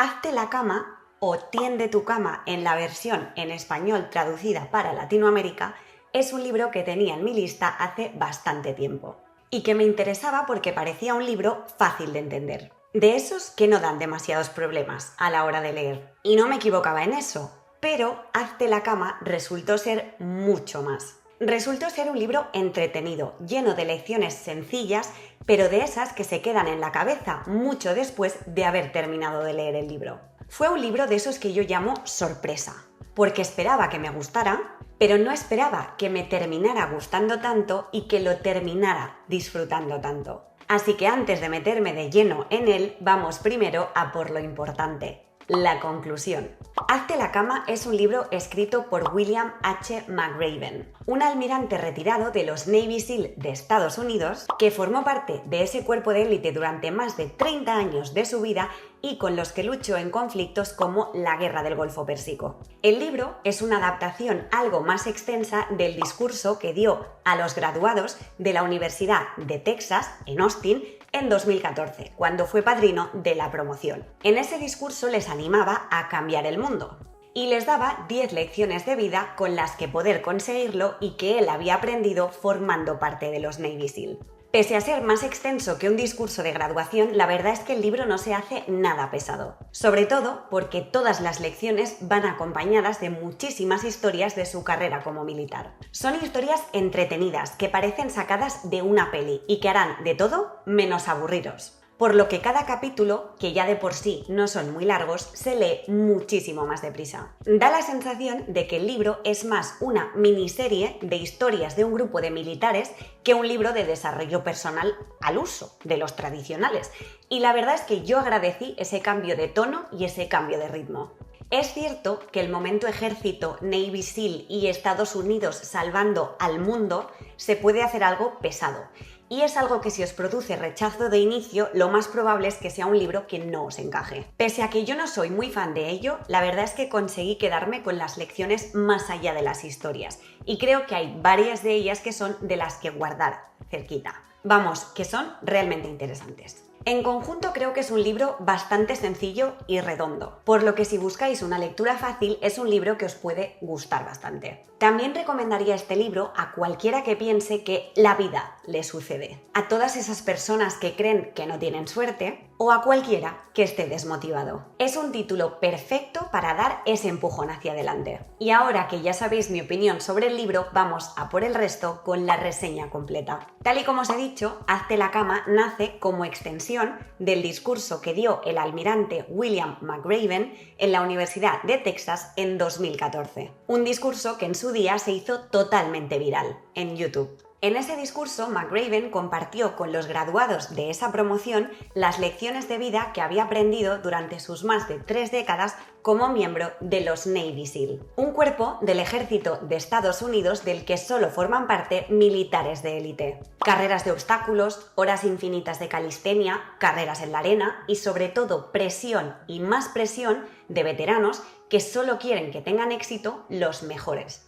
Hazte la cama o Tiende tu cama en la versión en español traducida para Latinoamérica es un libro que tenía en mi lista hace bastante tiempo y que me interesaba porque parecía un libro fácil de entender. De esos que no dan demasiados problemas a la hora de leer. Y no me equivocaba en eso, pero Hazte la cama resultó ser mucho más. Resultó ser un libro entretenido, lleno de lecciones sencillas, pero de esas que se quedan en la cabeza mucho después de haber terminado de leer el libro. Fue un libro de esos que yo llamo sorpresa, porque esperaba que me gustara, pero no esperaba que me terminara gustando tanto y que lo terminara disfrutando tanto. Así que antes de meterme de lleno en él, vamos primero a por lo importante. La conclusión. Hazte la cama es un libro escrito por William H. McRaven, un almirante retirado de los Navy SEAL de Estados Unidos que formó parte de ese cuerpo de élite durante más de 30 años de su vida y con los que luchó en conflictos como la Guerra del Golfo Pérsico. El libro es una adaptación algo más extensa del discurso que dio a los graduados de la Universidad de Texas, en Austin, en 2014, cuando fue padrino de la promoción. En ese discurso les animaba a cambiar el mundo y les daba 10 lecciones de vida con las que poder conseguirlo y que él había aprendido formando parte de los Navy SEAL. Pese a ser más extenso que un discurso de graduación, la verdad es que el libro no se hace nada pesado. Sobre todo porque todas las lecciones van acompañadas de muchísimas historias de su carrera como militar. Son historias entretenidas que parecen sacadas de una peli y que harán de todo menos aburriros. Por lo que cada capítulo, que ya de por sí no son muy largos, se lee muchísimo más deprisa. Da la sensación de que el libro es más una miniserie de historias de un grupo de militares que un libro de desarrollo personal al uso de los tradicionales. Y la verdad es que yo agradecí ese cambio de tono y ese cambio de ritmo. Es cierto que el momento ejército, Navy SEAL y Estados Unidos salvando al mundo se puede hacer algo pesado. Y es algo que si os produce rechazo de inicio, lo más probable es que sea un libro que no os encaje. Pese a que yo no soy muy fan de ello, la verdad es que conseguí quedarme con las lecciones más allá de las historias. Y creo que hay varias de ellas que son de las que guardar cerquita. Vamos, que son realmente interesantes. En conjunto creo que es un libro bastante sencillo y redondo, por lo que si buscáis una lectura fácil es un libro que os puede gustar bastante. También recomendaría este libro a cualquiera que piense que la vida le sucede, a todas esas personas que creen que no tienen suerte o a cualquiera que esté desmotivado. Es un título perfecto para dar ese empujón hacia adelante. Y ahora que ya sabéis mi opinión sobre el libro, vamos a por el resto con la reseña completa. Tal y como os he dicho, Hazte la cama nace como extensión del discurso que dio el almirante William McRaven en la Universidad de Texas en 2014. Un discurso que en su día se hizo totalmente viral en YouTube. En ese discurso, McRaven compartió con los graduados de esa promoción las lecciones de vida que había aprendido durante sus más de 3 décadas como miembro de los Navy SEAL, un cuerpo del ejército de Estados Unidos del que solo forman parte militares de élite. Carreras de obstáculos, horas infinitas de calistenia, carreras en la arena y sobre todo presión y más presión de veteranos que solo quieren que tengan éxito los mejores.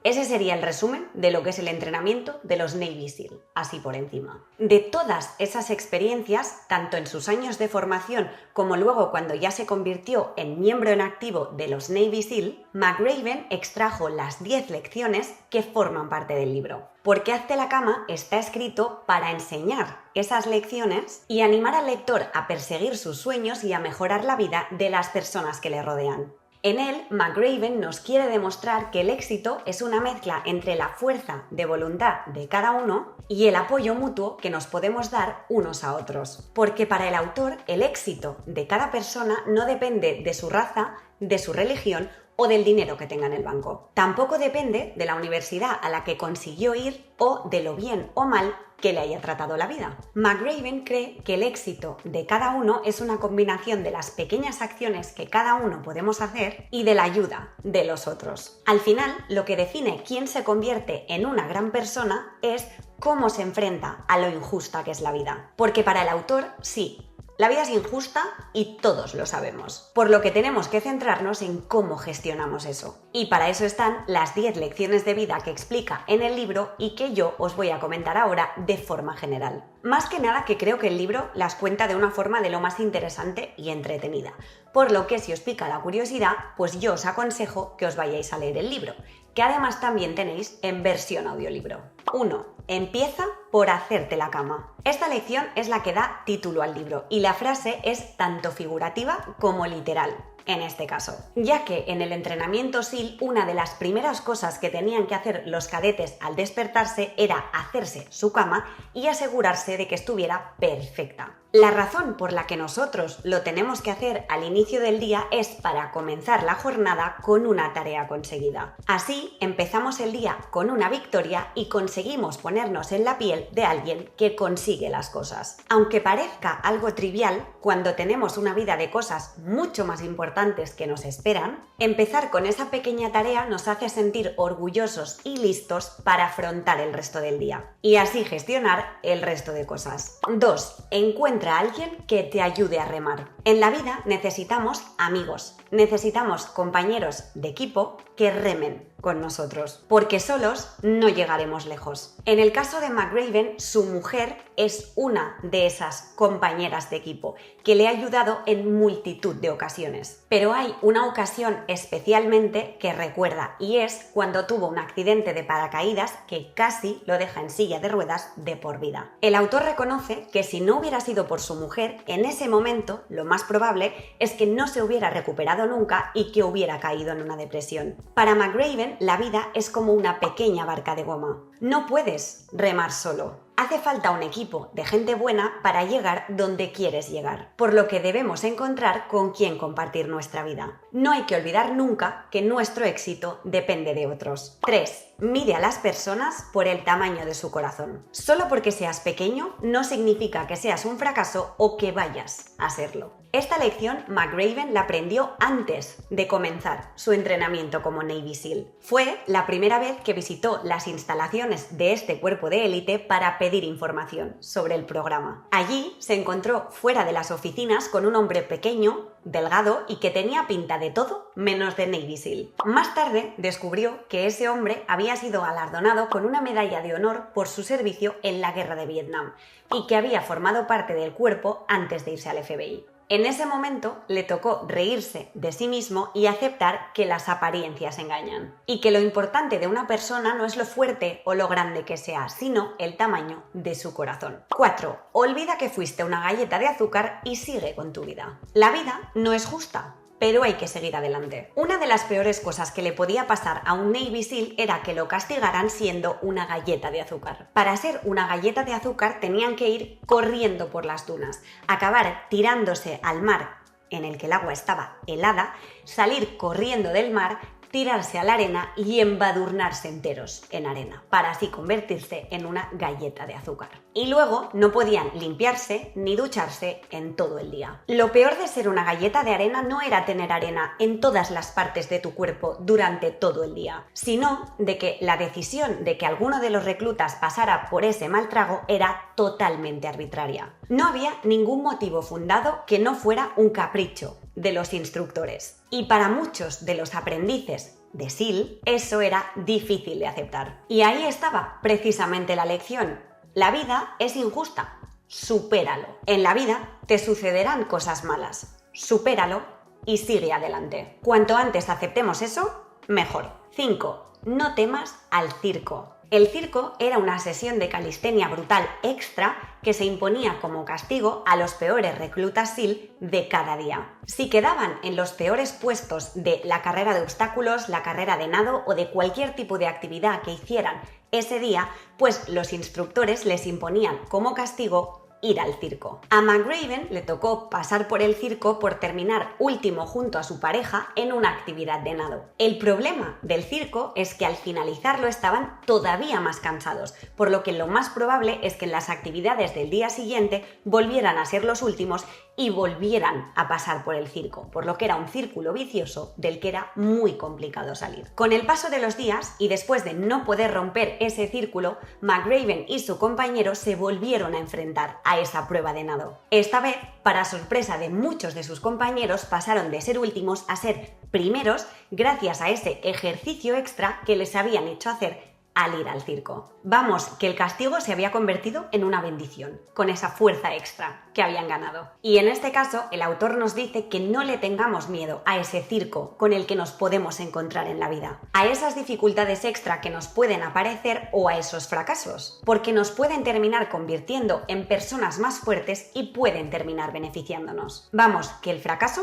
Ese sería el resumen de lo que es el entrenamiento de los Navy SEAL, así por encima. De todas esas experiencias, tanto en sus años de formación como luego cuando ya se convirtió en miembro en activo de los Navy SEAL, McRaven extrajo las 10 lecciones que forman parte del libro. Porque Hazte la cama está escrito para enseñar esas lecciones y animar al lector a perseguir sus sueños y a mejorar la vida de las personas que le rodean. En él, McRaven nos quiere demostrar que el éxito es una mezcla entre la fuerza de voluntad de cada uno y el apoyo mutuo que nos podemos dar unos a otros. Porque para el autor, el éxito de cada persona no depende de su raza, de su religión o del dinero que tenga en el banco. Tampoco depende de la universidad a la que consiguió ir o de lo bien o mal que le haya tratado la vida. McRaven cree que el éxito de cada uno es una combinación de las pequeñas acciones que cada uno podemos hacer y de la ayuda de los otros. Al final, lo que define quién se convierte en una gran persona es cómo se enfrenta a lo injusta que es la vida. Porque para el autor, sí, La vida es injusta y todos lo sabemos, por lo que tenemos que centrarnos en cómo gestionamos eso. Y para eso están las 10 lecciones de vida que explica en el libro y que yo os voy a comentar ahora de forma general. Más que nada que creo que el libro las cuenta de una forma de lo más interesante y entretenida, por lo que si os pica la curiosidad, pues yo os aconsejo que os vayáis a leer el libro, que además también tenéis en versión audiolibro. 1. Empieza por hacerte la cama. Esta lección es la que da título al libro y la frase es tanto figurativa como literal. En este caso, ya que en el entrenamiento SEAL una de las primeras cosas que tenían que hacer los cadetes al despertarse era hacerse su cama y asegurarse de que estuviera perfecta. La razón por la que nosotros lo tenemos que hacer al inicio del día es para comenzar la jornada con una tarea conseguida. Así empezamos el día con una victoria y conseguimos ponernos en la piel de alguien que consigue las cosas. Aunque parezca algo trivial, cuando tenemos una vida de cosas mucho más importantes que nos esperan, empezar con esa pequeña tarea nos hace sentir orgullosos y listos para afrontar el resto del día y así gestionar el resto de cosas. 2. Encuentra a alguien que te ayude a remar. En la vida necesitamos amigos, necesitamos compañeros de equipo que remen con nosotros, porque solos no llegaremos lejos. En el caso de McRaven, su mujer es una de esas compañeras de equipo que le ha ayudado en multitud de ocasiones. Pero hay una ocasión especialmente que recuerda y es cuando tuvo un accidente de paracaídas que casi lo deja en silla de ruedas de por vida. El autor reconoce que si no hubiera sido por su mujer, en ese momento lo más probable es que no se hubiera recuperado nunca y que hubiera caído en una depresión. Para McRaven, la vida es como una pequeña barca de goma. No puedes remar solo. Hace falta un equipo de gente buena para llegar donde quieres llegar, por lo que debemos encontrar con quién compartir nuestra vida. No hay que olvidar nunca que nuestro éxito depende de otros. 3. Mide a las personas por el tamaño de su corazón. Solo porque seas pequeño no significa que seas un fracaso o que vayas a serlo. Esta lección McRaven la aprendió antes de comenzar su entrenamiento como Navy SEAL. Fue la primera vez que visitó las instalaciones de este cuerpo de élite para pedir información sobre el programa. Allí se encontró fuera de las oficinas con un hombre pequeño, delgado y que tenía pinta de todo menos de Navy SEAL. Más tarde descubrió que ese hombre había sido galardonado con una medalla de honor por su servicio en la guerra de Vietnam y que había formado parte del cuerpo antes de irse al FBI. En ese momento le tocó reírse de sí mismo y aceptar que las apariencias engañan y que lo importante de una persona no es lo fuerte o lo grande que sea, sino el tamaño de su corazón. 4. Olvida que fuiste una galleta de azúcar y sigue con tu vida. La vida no es justa, pero hay que seguir adelante. Una de las peores cosas que le podía pasar a un Navy SEAL era que lo castigaran siendo una galleta de azúcar. Para ser una galleta de azúcar tenían que ir corriendo por las dunas, acabar tirándose al mar en el que el agua estaba helada, salir corriendo del mar, tirarse a la arena y embadurnarse enteros en arena, para así convertirse en una galleta de azúcar. Y luego no podían limpiarse ni ducharse en todo el día. Lo peor de ser una galleta de arena no era tener arena en todas las partes de tu cuerpo durante todo el día, sino de que la decisión de que alguno de los reclutas pasara por ese mal trago era totalmente arbitraria. No había ningún motivo fundado que no fuera un capricho de los instructores. Y para muchos de los aprendices de SEAL, eso era difícil de aceptar. Y ahí estaba precisamente la lección. La vida es injusta. Supéralo. En la vida te sucederán cosas malas. Supéralo y sigue adelante. Cuanto antes aceptemos eso, mejor. 5. No temas al circo. El circo era una sesión de calistenia brutal extra que se imponía como castigo a los peores reclutas SEAL de cada día. Si quedaban en los peores puestos de la carrera de obstáculos, la carrera de nado o de cualquier tipo de actividad que hicieran ese día, pues los instructores les imponían como castigo ir al circo. A McRaven le tocó pasar por el circo por terminar último junto a su pareja en una actividad de nado. El problema del circo es que al finalizarlo estaban todavía más cansados, por lo que lo más probable es que en las actividades del día siguiente volvieran a ser los últimos y volvieran a pasar por el circo, por lo que era un círculo vicioso del que era muy complicado salir. Con el paso de los días y después de no poder romper ese círculo, McRaven y su compañero se volvieron a enfrentar a esa prueba de nado. Esta vez, para sorpresa de muchos de sus compañeros, pasaron de ser últimos a ser primeros gracias a ese ejercicio extra que les habían hecho hacer al ir al circo. Vamos, que el castigo se había convertido en una bendición, con esa fuerza extra que habían ganado. Y en este caso, el autor nos dice que no le tengamos miedo a ese circo con el que nos podemos encontrar en la vida, a esas dificultades extra que nos pueden aparecer o a esos fracasos, porque nos pueden terminar convirtiendo en personas más fuertes y pueden terminar beneficiándonos. Vamos, que el fracaso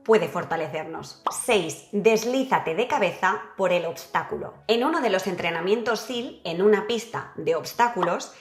puede fortalecernos. 6. Deslízate de cabeza por el obstáculo. En uno de los entrenamientos SEAL, en una pista de obstáculos,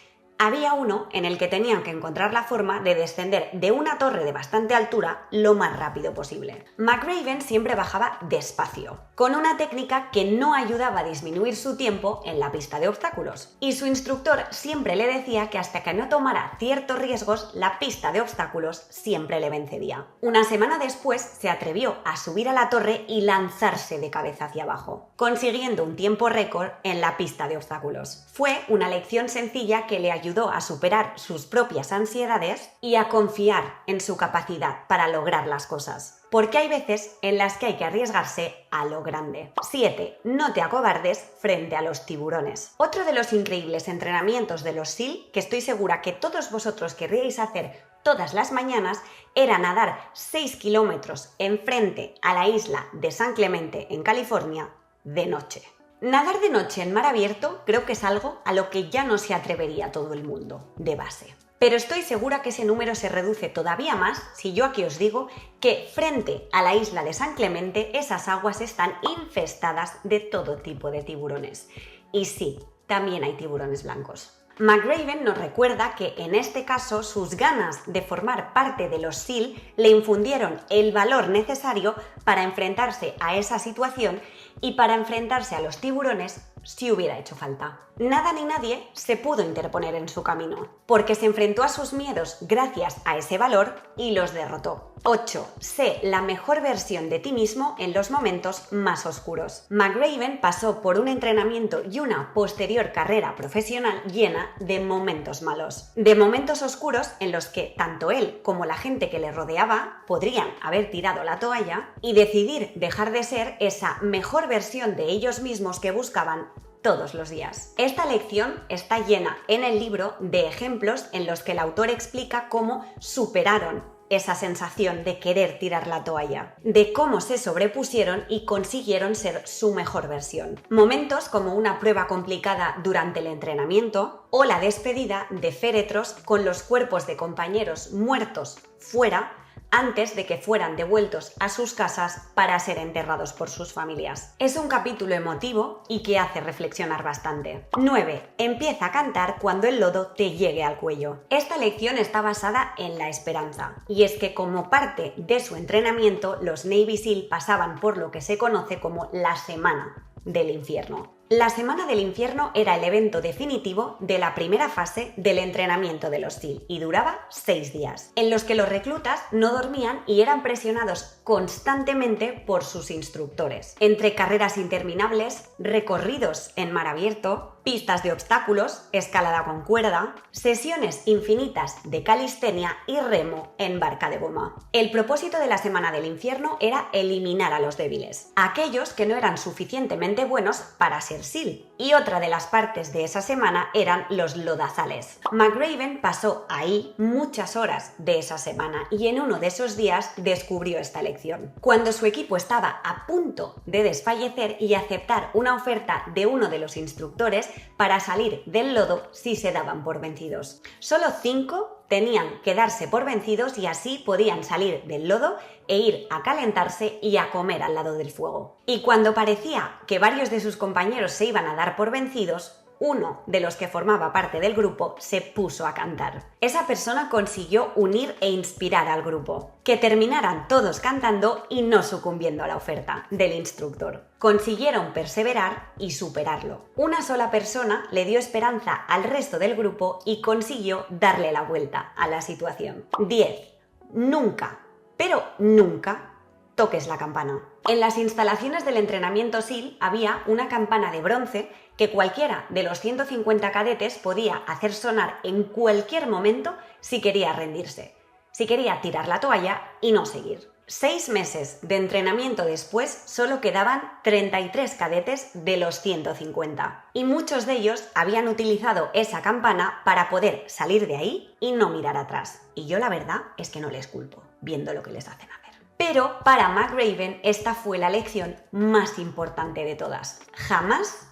había uno en el que tenían que encontrar la forma de descender de una torre de bastante altura lo más rápido posible. McRaven siempre bajaba despacio, con una técnica que no ayudaba a disminuir su tiempo en la pista de obstáculos. Y su instructor siempre le decía que hasta que no tomara ciertos riesgos, la pista de obstáculos siempre le vencería. Una semana después se atrevió a subir a la torre y lanzarse de cabeza hacia abajo, consiguiendo un tiempo récord en la pista de obstáculos. Fue una lección sencilla que le ayudó a superar sus propias ansiedades y a confiar en su capacidad para lograr las cosas. Porque hay veces en las que hay que arriesgarse a lo grande. 7. No te acobardes frente a los tiburones. Otro de los increíbles entrenamientos de los SEAL, que estoy segura que todos vosotros querríais hacer todas las mañanas, era nadar 6 kilómetros enfrente a la isla de San Clemente, en California, de noche. Nadar de noche en mar abierto creo que es algo a lo que ya no se atrevería todo el mundo, de base. Pero estoy segura que ese número se reduce todavía más si yo aquí os digo que frente a la isla de San Clemente esas aguas están infestadas de todo tipo de tiburones. Y sí, también hay tiburones blancos. McRaven nos recuerda que en este caso sus ganas de formar parte de los SEAL le infundieron el valor necesario para enfrentarse a esa situación y para enfrentarse a los tiburones si hubiera hecho falta. Nada ni nadie se pudo interponer en su camino, porque se enfrentó a sus miedos gracias a ese valor y los derrotó. 8. Sé la mejor versión de ti mismo en los momentos más oscuros. McRaven pasó por un entrenamiento y una posterior carrera profesional llena de momentos malos, de momentos oscuros en los que tanto él como la gente que le rodeaba podrían haber tirado la toalla y decidir dejar de ser esa mejor versión de ellos mismos que buscaban todos los días. Esta lección está llena en el libro de ejemplos en los que el autor explica cómo superaron esa sensación de querer tirar la toalla, de cómo se sobrepusieron y consiguieron ser su mejor versión. Momentos como una prueba complicada durante el entrenamiento o la despedida de féretros con los cuerpos de compañeros muertos fuera antes de que fueran devueltos a sus casas para ser enterrados por sus familias. Es un capítulo emotivo y que hace reflexionar bastante. 9. Empieza a cantar cuando el lodo te llegue al cuello. Esta lección está basada en la esperanza, y es que como parte de su entrenamiento, los Navy SEAL pasaban por lo que se conoce como la Semana del Infierno. La Semana del Infierno era el evento definitivo de la primera fase del entrenamiento de los SEAL y duraba 6 días, en los que los reclutas no dormían y eran presionados constantemente por sus instructores. Entre carreras interminables, recorridos en mar abierto, pistas de obstáculos, escalada con cuerda, sesiones infinitas de calistenia y remo en barca de goma. El propósito de la Semana del Infierno era eliminar a los débiles, aquellos que no eran suficientemente buenos para ser SEAL, y otra de las partes de esa semana eran los lodazales. McRaven pasó ahí muchas horas de esa semana y en uno de esos días descubrió esta lección, cuando su equipo estaba a punto de desfallecer y aceptar una oferta de uno de los instructores para salir del lodo si se daban por vencidos. Solo 5 tenían que darse por vencidos y así podían salir del lodo e ir a calentarse y a comer al lado del fuego. Y cuando parecía que varios de sus compañeros se iban a dar por vencidos, uno de los que formaba parte del grupo se puso a cantar. Esa persona consiguió unir e inspirar al grupo, que terminaran todos cantando y no sucumbiendo a la oferta del instructor. Consiguieron perseverar y superarlo. Una sola persona le dio esperanza al resto del grupo y consiguió darle la vuelta a la situación. 10. nunca, pero nunca toques la campana. En las instalaciones del entrenamiento SEAL había una campana de bronce que cualquiera de los 150 cadetes podía hacer sonar en cualquier momento si quería rendirse, si quería tirar la toalla y no seguir. 6 meses de entrenamiento después solo quedaban 33 cadetes de los 150 y muchos de ellos habían utilizado esa campana para poder salir de ahí y no mirar atrás. Y yo la verdad es que no les culpo, viendo lo que les hacen hacer. Pero para McRaven esta fue la lección más importante de todas. Jamás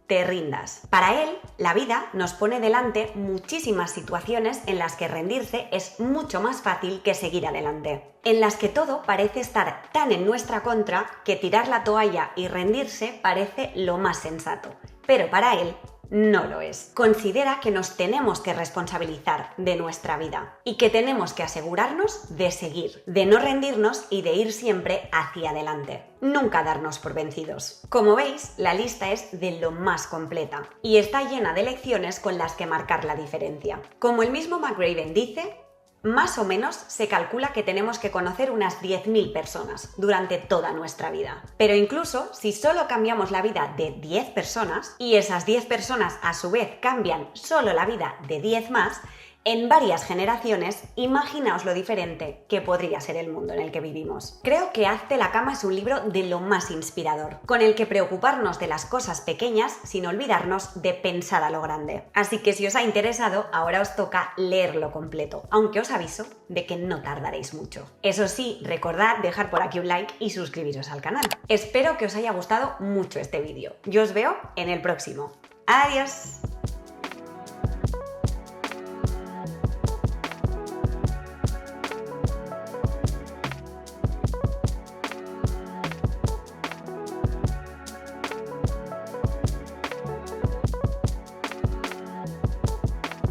te rindas. Para él, la vida nos pone delante muchísimas situaciones en las que rendirse es mucho más fácil que seguir adelante. En las que todo parece estar tan en nuestra contra que tirar la toalla y rendirse parece lo más sensato. Pero para él, no lo es. Considera que nos tenemos que responsabilizar de nuestra vida y que tenemos que asegurarnos de seguir, de no rendirnos y de ir siempre hacia adelante. Nunca darnos por vencidos. Como veis, la lista es de lo más completa y está llena de lecciones con las que marcar la diferencia. Como el mismo McRaven dice, más o menos se calcula que tenemos que conocer unas 10.000 personas durante toda nuestra vida. Pero incluso si solo cambiamos la vida de 10 personas y esas 10 personas a su vez cambian solo la vida de 10 más, en varias generaciones, imaginaos lo diferente que podría ser el mundo en el que vivimos. Creo que Hazte la cama es un libro de lo más inspirador, con el que preocuparnos de las cosas pequeñas sin olvidarnos de pensar a lo grande. Así que si os ha interesado, ahora os toca leerlo completo, aunque os aviso de que no tardaréis mucho. Eso sí, recordad dejar por aquí un like y suscribiros al canal. Espero que os haya gustado mucho este vídeo. Yo os veo en el próximo. ¡Adiós!